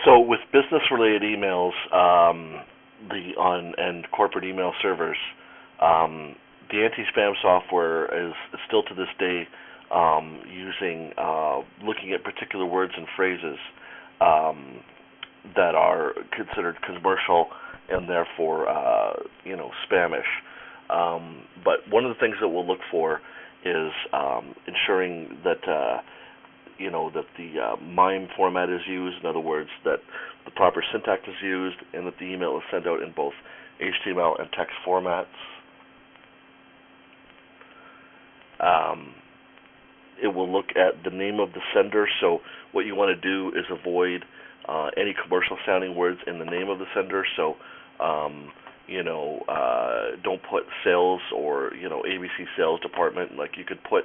So with business-related emails, and corporate email servers, the anti-spam software is still to this day using looking at particular words and phrases that are considered commercial and therefore spamish. But one of the things that we'll look for is ensuring that that the MIME format is used. In other words, that the proper syntax is used, and that the email is sent out in both HTML and text formats. It will look at the name of the sender. So what you want to do is avoid any commercial sounding words in the name of the sender. So don't put sales or ABC sales department. Like you could put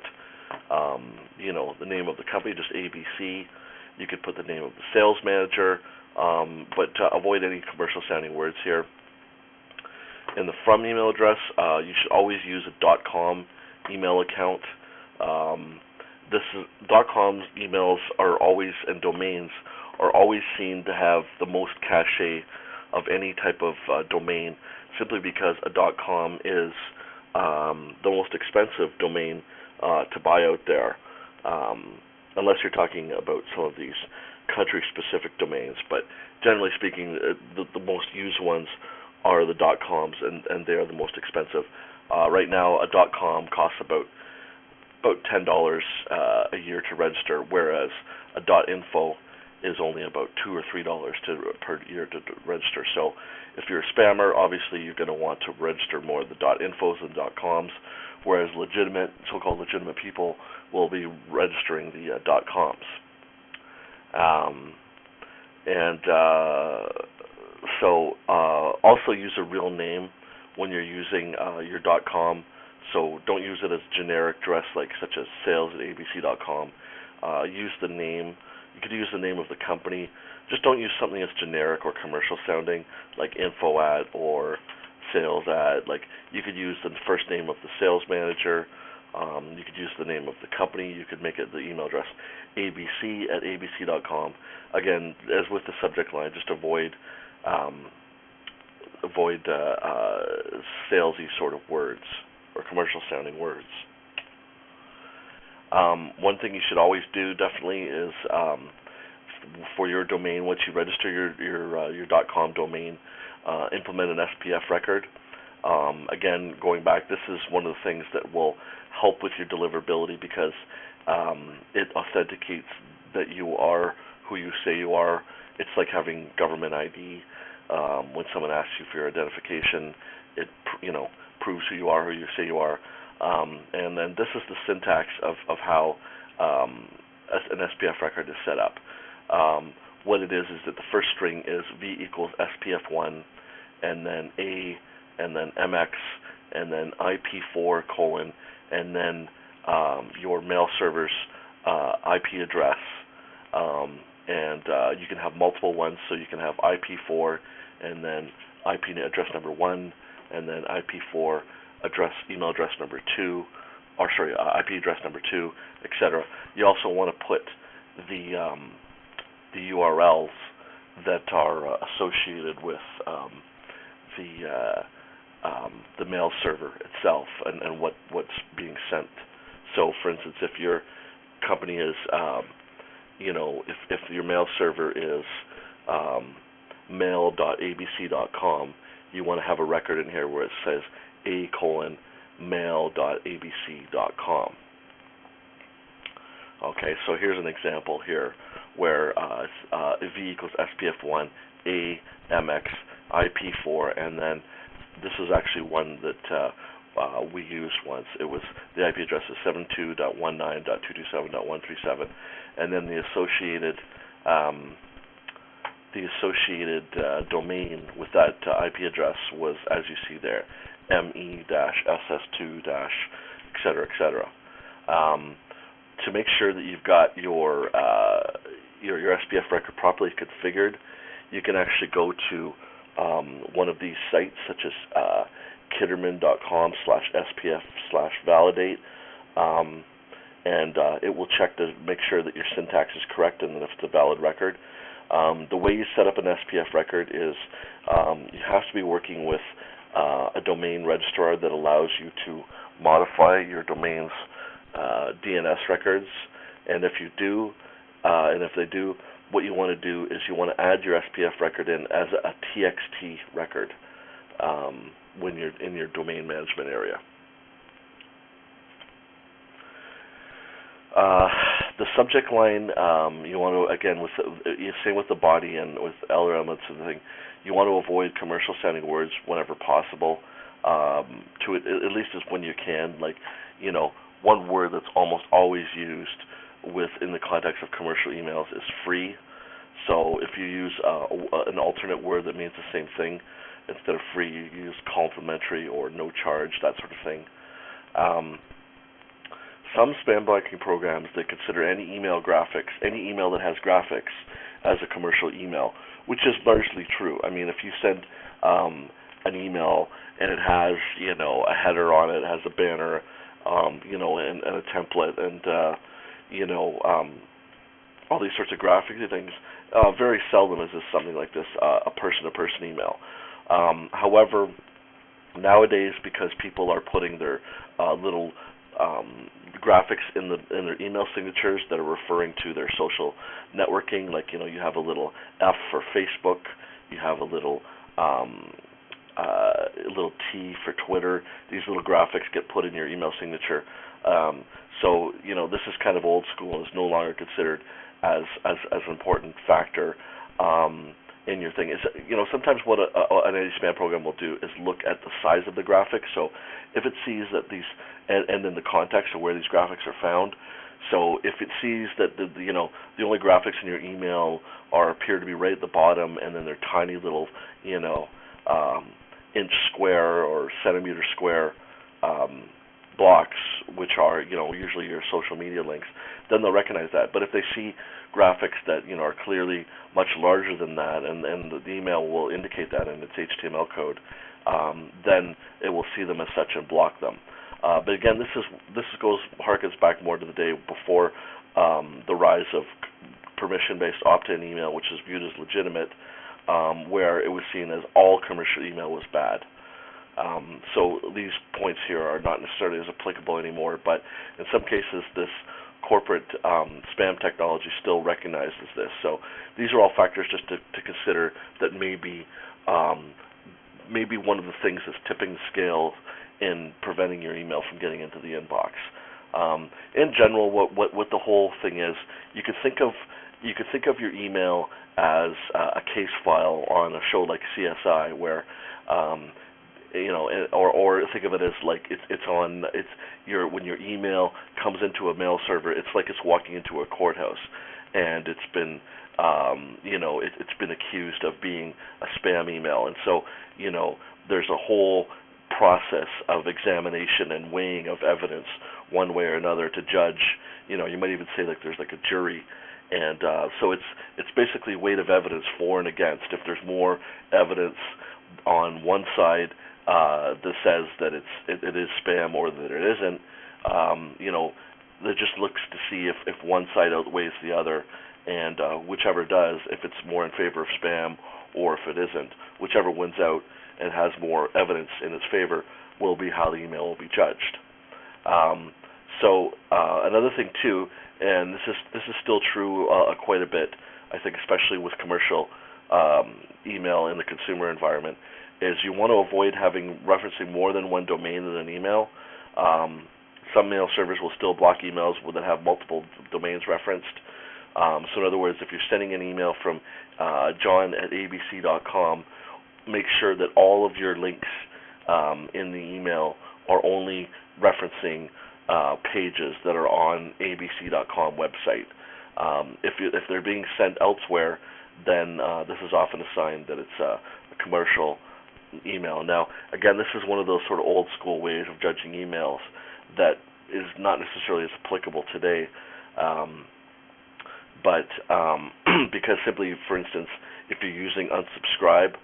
the name of the company, just ABC. You could put the name of the sales manager, but avoid any commercial sounding words here. In the from email address, you should always use a .com email account. .com's emails are always, and domains are always seen to have the most cachet of any type of domain, simply because a .com is the most expensive domain to buy out there, unless you're talking about some of these country-specific domains. But generally speaking, the most used ones are the .coms, and they are the most expensive. Right now, a .com costs about $10 a year to register, whereas a .info is only about $2 or $3 per year to register. So if you're a spammer, obviously you're going to want to register more of the .infos and .coms, whereas so-called legitimate people will be registering the .coms. Also use a real name when you're using your .com. So don't use it as generic address such as sales@abc.com. Use the name. You could use the name of the company. Just don't use something that's generic or commercial sounding, like info at or sales at. Like you could use the first name of the sales manager. You could use the name of the company. You could make it the email address abc@abc.com. Again, as with the subject line, just avoid salesy sort of words or commercial sounding words. One thing you should always do definitely is for your domain, once you register your .com domain, implement an SPF record. Again, going back, this is one of the things that will help with your deliverability because it authenticates that you are who you say you are. It's like having government ID. When someone asks you for your identification, it proves who you are, who you say you are. And then this is the syntax of how an SPF record is set up. What it is that the first string is V equals SPF1, and then A, and then MX, and then IP4 : and then your mail server's IP address. And you can have multiple ones, so you can have IP4, and then IP address number 1, and then IP4 email address number 2, IP address number 2, etc. You also want to put the URLs that are associated with the mail server itself and what's being sent. So, for instance, if your company is, if your mail server is mail.abc.com, you want to have a record in here where it says mail.abc.com. Okay, so here's an example here where V equals SPF1, A, MX, IP4, and then this is actually one that we used once. It was the IP address is 72.19.227.137, and then the associated domain with that IP address was, as you see there, me-ss2-, et cetera. To make sure that you've got your SPF record properly configured, you can actually go to one of these sites, such as kitterman.com/SPF/validate, and it will check to make sure that your syntax is correct and that if it's a valid record. The way you set up an SPF record is you have to be working with a domain registrar that allows you to modify your domain's DNS records. And if you do, and if they do, what you want to do is you want to add your SPF record in as a TXT record when you're in your domain management area. The subject line, you want to, again, same with the body and with other elements of the thing, you want to avoid commercial sounding words whenever possible, at least as when you can. Like, one word that's almost always used in the context of commercial emails is free. So if you use an alternate word that means the same thing, instead of free, you use complimentary or no charge, that sort of thing. Some spam blocking programs, they consider any email that has graphics as a commercial email, which is largely true. I mean, if you send an email and it has, a header on it, has a banner, and a template, and all these sorts of graphics and things, very seldom is this something like this, a person-to-person email. However, nowadays, because people are putting their little graphics in their email signatures that are referring to their social networking, like you have a little F for Facebook, you have a little T for Twitter. These little graphics get put in your email signature. So this is kind of old school and is no longer considered as an important factor in your thing. Is sometimes what an anti-spam program will do is look at the size of the graphics. So if it sees that these and in the context of where these graphics are found. So if it sees that the only graphics in your email appear to be right at the bottom, and then they're tiny little inch square or centimeter square blocks, which are usually your social media links, then they'll recognize that. But if they see graphics that are clearly much larger than that, and the email will indicate that in its HTML code, then it will see them as such and block them. But again, this harkens back more to the day before the rise of permission-based opt-in email, which is viewed as legitimate, where it was seen as all commercial email was bad. So these points here are not necessarily as applicable anymore, but in some cases this corporate spam technology still recognizes this. So these are all factors just to consider that maybe one of the things that's tipping the scale in preventing your email from getting into the inbox. In general, what the whole thing is, you could think of your email as a case file on a show like CSI, where or think of it as like when your email comes into a mail server, it's like it's walking into a courthouse, and it's been it's been accused of being a spam email, and so there's a whole process of examination and weighing of evidence one way or another to judge. You might even say like there's like a jury, and so it's basically weight of evidence for and against. If there's more evidence on one side that says that it is spam or that it isn't, it just looks to see if one side outweighs the other, and whichever does, if it's more in favor of spam or if it isn't, whichever wins out and has more evidence in its favor will be how the email will be judged. So another thing too, and this is still true quite a bit, I think, especially with commercial email in the consumer environment, is you want to avoid referencing more than one domain in an email. Some mail servers will still block emails that have multiple domains referenced. So in other words, if you're sending an email from john@abc.com, make sure that all of your links in the email are only referencing pages that are on abc.com website. If they're being sent elsewhere, then this is often a sign that it's a commercial email. Now, again, this is one of those sort of old school ways of judging emails that is not necessarily as applicable today. But because simply, for instance, if you're using unsubscribe,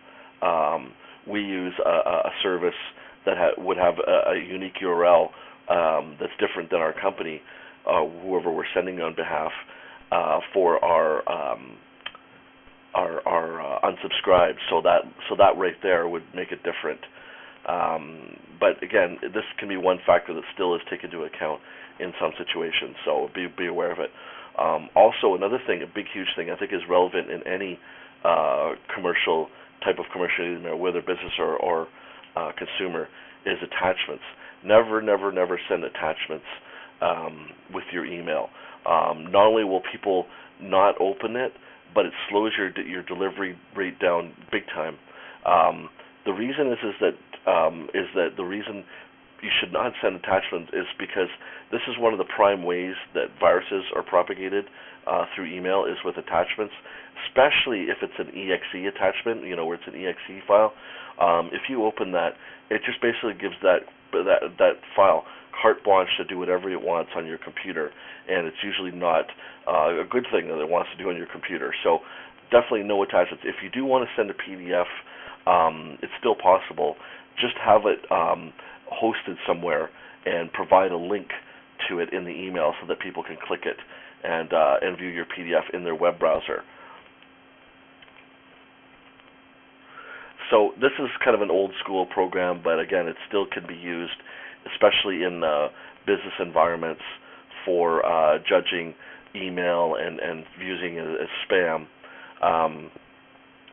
we use a service that would have a unique URL that's different than our company, whoever we're sending on behalf, for our unsubscribed. So that right there would make it different. But again, this can be one factor that still is taken into account in some situations. So be aware of it. Also, another thing, a big huge thing I think is relevant in any commercial type of commercial email, whether business or consumer, is attachments. Never, never, never send attachments with your email. Not only will people not open it, but it slows your delivery rate down big time. The reason is that the reason you should not send attachments is because this is one of the prime ways that viruses are propagated through email, is with attachments, especially if it's an exe attachment, where it's an exe file. If you open that, it just basically gives that file carte blanche to do whatever it wants on your computer, and it's usually not a good thing that it wants to do on your computer. So definitely no attachments. If you do want to send a PDF, it's still possible. Just have it hosted somewhere and provide a link to it in the email so that people can click it and view your PDF in their web browser. So this is kind of an old school program, but again, it still can be used, especially in business environments, for judging email and using it as spam.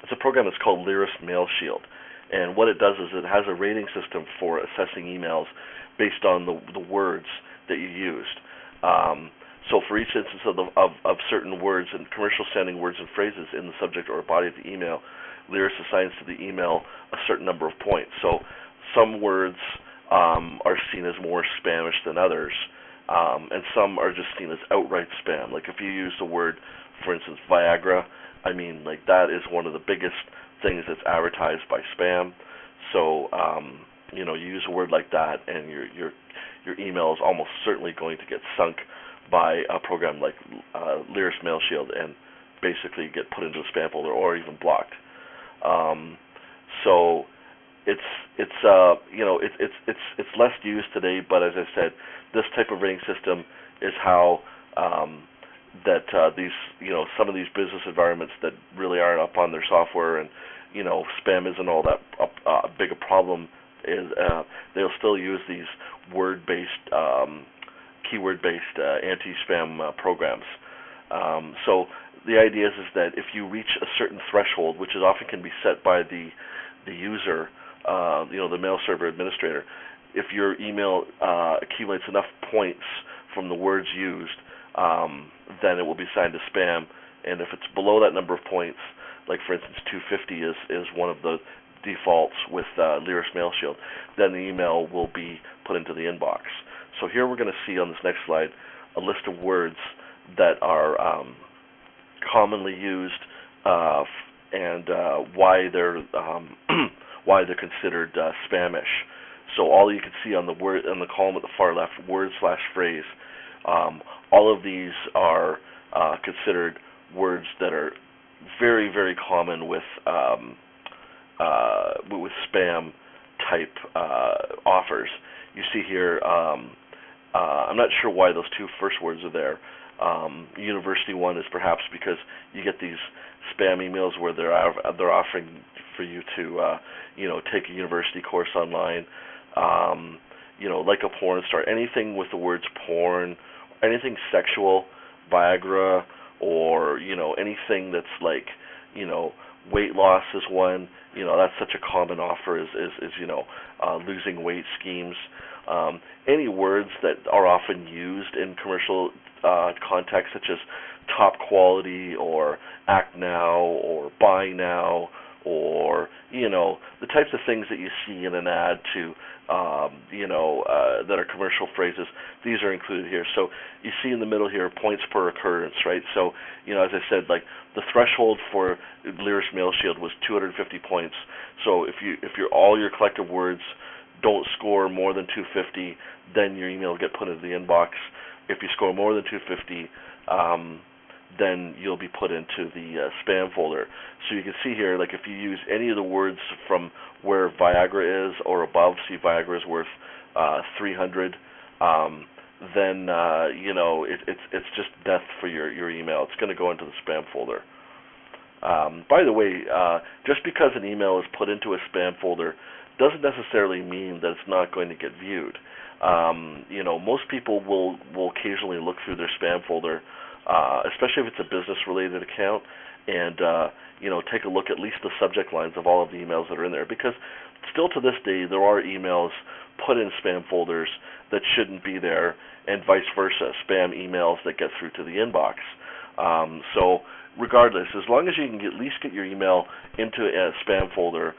It's a program that's called Lyris Mail Shield, and what it does is it has a rating system for assessing emails based on the words that you used. So for each instance of certain words and commercial sounding words and phrases in the subject or body of the email, Lyris assigns to the email a certain number of points. So some words are seen as more spamish than others, and some are just seen as outright spam. Like if you use the word, for instance, Viagra, I mean, like that is one of the biggest things that's advertised by spam. So you use a word like that, and your email is almost certainly going to get sunk by a program like Lyris Mail Shield and basically get put into a spam folder or even blocked. So it's less used today, but as I said, this type of rating system is how these some of these business environments that really aren't up on their software, and spam isn't all that big a problem, is they'll still use these word-based, keyword-based anti-spam programs. So the idea is that if you reach a certain threshold, which is often can be set by the user, the mail server administrator, if your email accumulates enough points from the words used, then it will be assigned to spam. And if it's below that number of points, like for instance 250 is one of the defaults with Lyris Mail Shield, then the email will be put into the inbox. So here we're going to see on this next slide a list of words that are commonly used and why they're considered spamish. So all you can see on the column at the far left, word/phrase. All of these are considered words that are very, very common with spam type offers. You see here, I'm not sure why those two first words are there. University one is perhaps because you get these spam emails where they're offering for you to take a university course online. Like a porn star, anything with the words porn, anything sexual, Viagra, or anything that's like weight loss is one. That's such a common offer is losing weight schemes. Any words that are often used in commercial context, such as top quality or act now or buy now, or the types of things that you see in an ad to that are commercial phrases, these are included here. So you see in the middle here points per occurrence, right? So as I said, like the threshold for Lyris Mail Shield was 250 points. So if all your collective words don't score more than 250, then your email will get put into the inbox. If you score more than 250, then you'll be put into the spam folder. So you can see here, like if you use any of the words from where Viagra is or above, see Viagra is worth 300, then it's just death for your email. It's going to go into the spam folder. By the way, just because an email is put into a spam folder doesn't necessarily mean that it's not going to get viewed. Most people will occasionally look through their spam folder, especially if it's a business-related account, and take a look at least the subject lines of all of the emails that are in there, because still to this day there are emails put in spam folders that shouldn't be there, and vice versa, spam emails that get through to the inbox. So regardless, as long as you can at least get your email into a spam folder,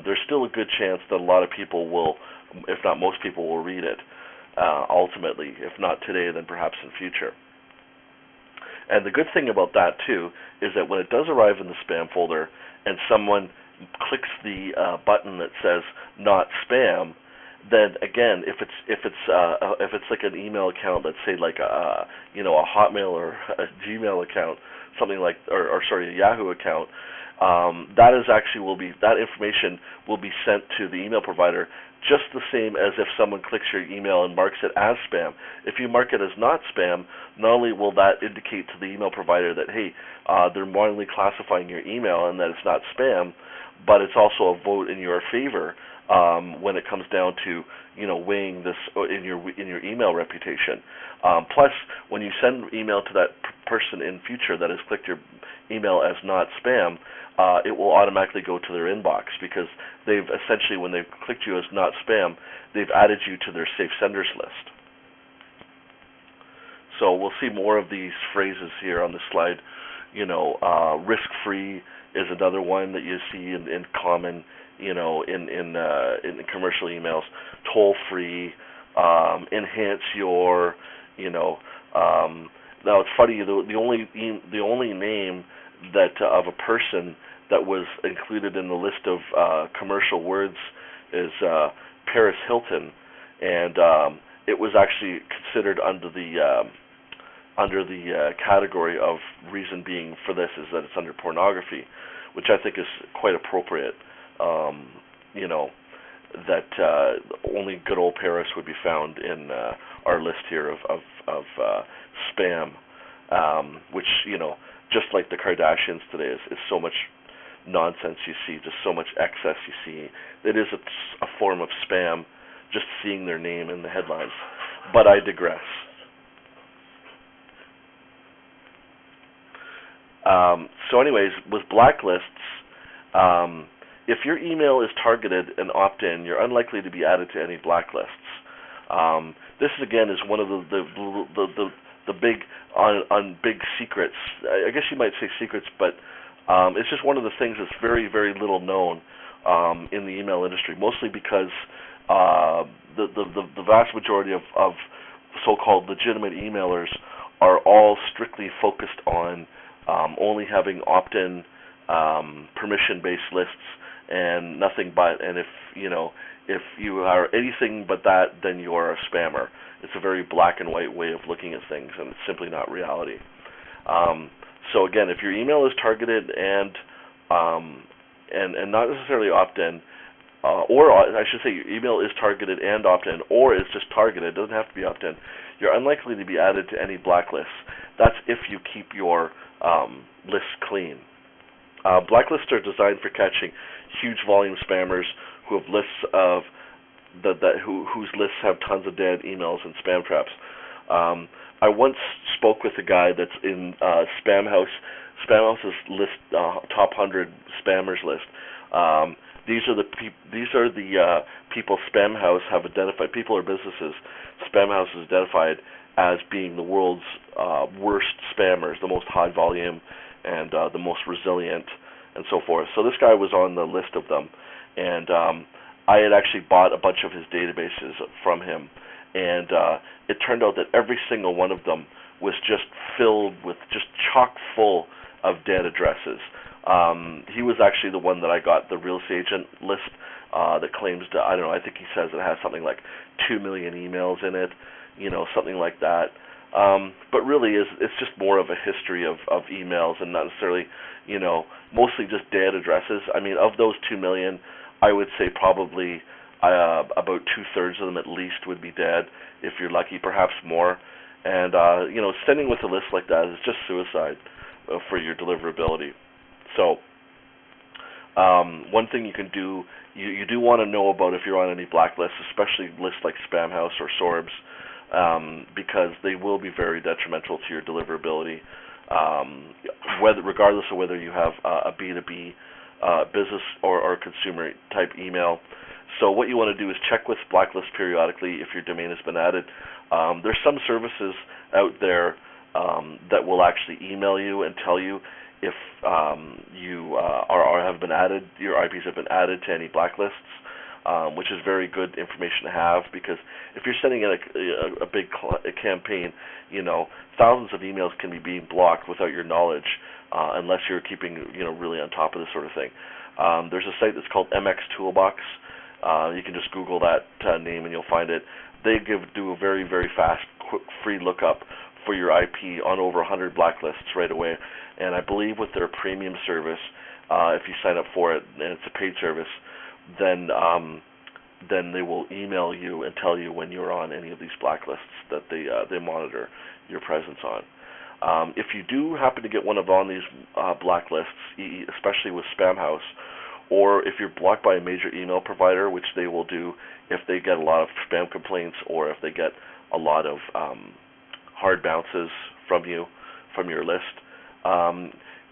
there's still a good chance that a lot of people will, if not most people, will read it ultimately. If not today, then perhaps in future. And the good thing about that too is that when it does arrive in the spam folder and someone clicks the button that says "not spam," then again, if it's like an email account, let's say like a Hotmail or a Gmail account, something like, or sorry, a Yahoo account, that information will be sent to the email provider just the same as if someone clicks your email and marks it as spam. If you mark it as not spam, not only will that indicate to the email provider that, hey, they're morally classifying your email and that it's not spam, but it's also a vote in your favor when it comes down to weighing this in your email reputation. Plus, when you send email to that person in future that has clicked your email as not spam, it will automatically go to their inbox, because they've essentially, when they've clicked you as not spam, they've added you to their safe senders list. So we'll see more of these phrases here on the slide. Risk-free is another one that you see in common, in commercial emails. Toll-free, enhance your, now it's funny, the only name that of a person that was included in the list of commercial words is Paris Hilton, and it was actually considered under the category of reason being for this is that it's under pornography, which I think is quite appropriate. That only good old Paris would be found in our list here of spam, which, just like the Kardashians today, is so much nonsense you see, just so much excess you see. It is a form of spam, just seeing their name in the headlines. But I digress. So anyways, with blacklists, if your email is targeted and opt-in, you're unlikely to be added to any blacklists. This again is one of the big big secrets. I guess you might say secrets, but it's just one of the things that's very, very little known in the email industry. Mostly because the vast majority of so-called legitimate emailers are all strictly focused on only having opt-in permission-based lists and nothing but. And if you are anything but that, then you are a spammer. It's a very black and white way of looking at things, and it's simply not reality. So again, if your email is targeted and not necessarily opt-in, or I should say your email is targeted and opt-in, or it's just targeted, it doesn't have to be opt-in, you're unlikely to be added to any blacklists. That's if you keep your lists clean. Blacklists are designed for catching huge volume spammers who have lists of whose lists have tons of dead emails and spam traps. I once spoke with a guy that's in Spamhouse's list, top 100 spammers list. These are the people Spamhouse have identified, people or businesses Spamhouse has identified as being the world's worst spammers, the most high volume and the most resilient, and so forth. So this guy was on the list of them, and I had actually bought a bunch of his databases from him, and it turned out that every single one of them was just filled with, just chock full of dead addresses. He was actually the one that I got the real estate agent list that claims to, I don't know, I think he says it has something like 2 million emails in it, something like that. But really, it's just more of a history of emails and not necessarily, mostly just dead addresses. I mean, of those 2 million, I would say probably about 2/3 of them at least would be dead, if you're lucky, perhaps more. And, sending with a list like that is just suicide for your deliverability. So one thing you can do, you do want to know about if you're on any blacklists, especially lists like Spamhaus or Sorbs, because they will be very detrimental to your deliverability, regardless of whether you have a B2B business or consumer type email. So what you want to do is check with blacklist periodically if your domain has been added. There's some services out there that will actually email you and tell you if you have been added, your IPs have been added to any blacklists, which is very good information to have, because if you're sending in a big campaign, thousands of emails can be being blocked without your knowledge, unless you're keeping really on top of this sort of thing. There's a site that's called MX Toolbox. You can just Google that name and you'll find it. They do a very, very fast, quick, free lookup for your IP on over 100 blacklists right away. And I believe with their premium service, if you sign up for it and it's a paid service, then they will email you and tell you when you're on any of these blacklists that they monitor your presence on. If you do happen to get one on these blacklists, especially with Spamhaus, or if you're blocked by a major email provider, which they will do if they get a lot of spam complaints or if they get a lot of hard bounces from your list,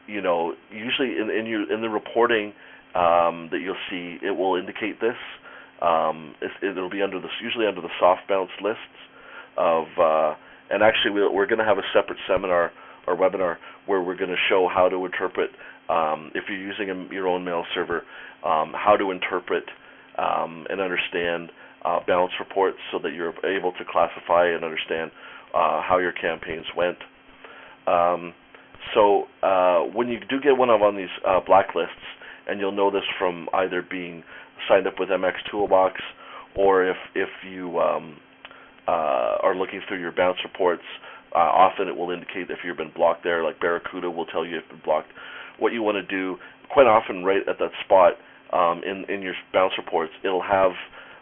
usually in the reporting that you'll see, it will indicate this. It'll be usually under the soft bounce lists of, and actually we're going to have a separate seminar or webinar where we're going to show how to interpret, if you're using your own mail server, how to interpret and understand bounce reports so that you're able to classify and understand how your campaigns went. So when you do get one on these blacklists, and you'll know this from either being signed up with MX Toolbox, or if you are looking through your bounce reports, often it will indicate if you've been blocked there, like Barracuda will tell you if you've been blocked. What you want to do, quite often right at that spot in your bounce reports, it'll have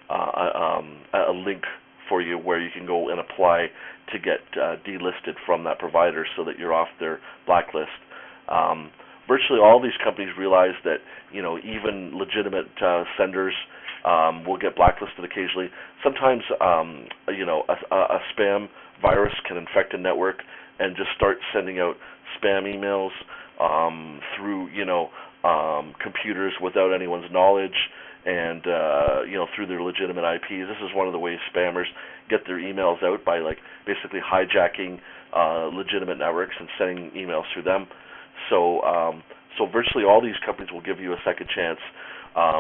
a link for you where you can go and apply to get delisted from that provider so that you're off their blacklist. Virtually all these companies realize that even legitimate senders will get blacklisted occasionally. Sometimes a spam virus can infect a network and just start sending out spam emails through computers without anyone's knowledge, and through their legitimate IPs. This is one of the ways spammers get their emails out, by basically hijacking legitimate networks and sending emails through them. So virtually all these companies will give you a second chance,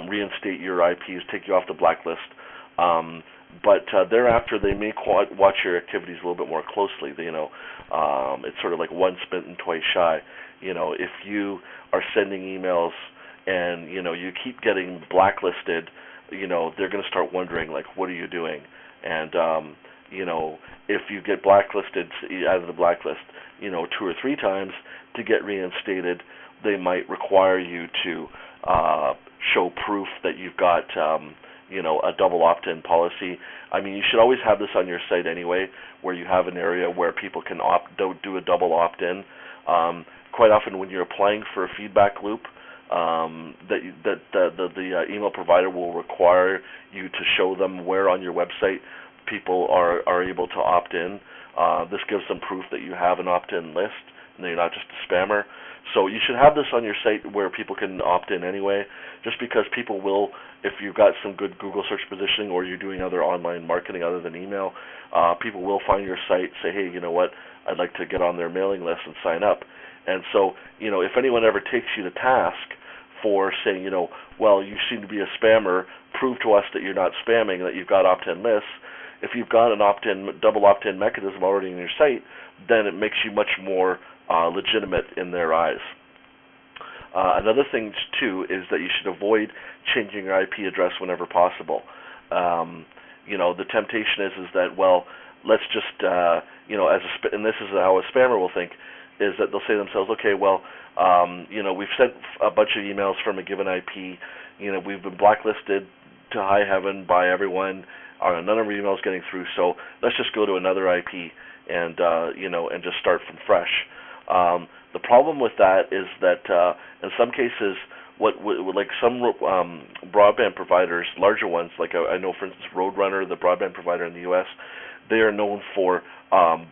reinstate your IPs, take you off the blacklist. But thereafter, they may watch your activities a little bit more closely. It's sort of like once bitten, twice shy. If you are sending emails and you keep getting blacklisted, they're going to start wondering, like, what are you doing? And if you get blacklisted out of the blacklist, 2 or 3 times, to get reinstated, they might require you to show proof that you've got a double opt-in policy. I mean, you should always have this on your site anyway, where you have an area where people can do a double opt-in. Quite often, when you're applying for a feedback loop, the email provider will require you to show them where on your website people are able to opt in. This gives them proof that you have an opt-in list and that you're not just a spammer. So you should have this on your site where people can opt in anyway, just because people will, if you've got some good Google search positioning or you're doing other online marketing other than email, people will find your site, say, hey, you know what, I'd like to get on their mailing list and sign up. And so, if anyone ever takes you to task for saying, well, you seem to be a spammer, prove to us that you're not spamming, that you've got opt-in lists. If you've got an double opt-in mechanism already in your site, then it makes you much more legitimate in their eyes. Another thing, too, is that you should avoid changing your IP address whenever possible. The temptation is that, well, let's just, and this is how a spammer will think, is that they'll say to themselves, okay, well, we've sent a bunch of emails from a given IP. We've been blacklisted to high heaven by everyone. None of our emails getting through. So let's just go to another IP and and just start from fresh. The problem with that is that in some cases, like some broadband providers, larger ones, like I know for instance Roadrunner, the broadband provider in the U.S., they are known for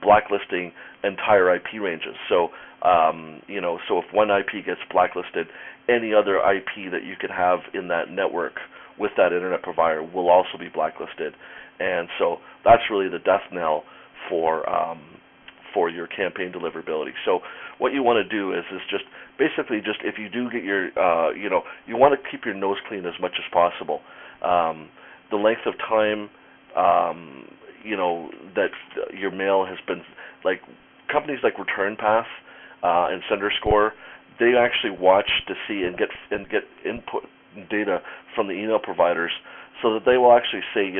blacklisting entire IP ranges. So so if one IP gets blacklisted, any other IP that you could have in that network with that internet provider will also be blacklisted, and so that's really the death knell for your campaign deliverability. So what you want to do is just basically just if you do get your you want to keep your nose clean as much as possible. The length of time that your mail has been, like companies like ReturnPath and SenderScore, they actually watch to see and get input data from the email providers, so that they will actually say,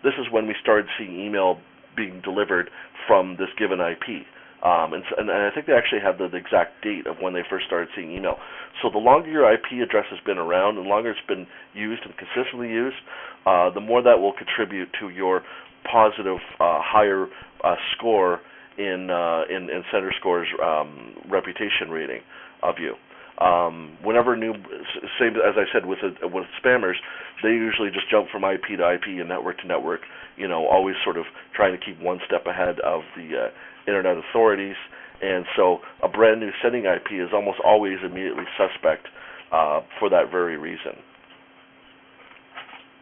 this is when we started seeing email being delivered from this given IP. And I think they actually have the exact date of when they first started seeing email. So the longer your IP address has been around, the longer it's been used and consistently used, the more that will contribute to your positive higher score in SenderScore's reputation rating of you. Whenever same as I said with spammers, they usually just jump from IP to IP and network to network, always sort of trying to keep one step ahead of the internet authorities, and so a brand new sending IP is almost always immediately suspect for that very reason.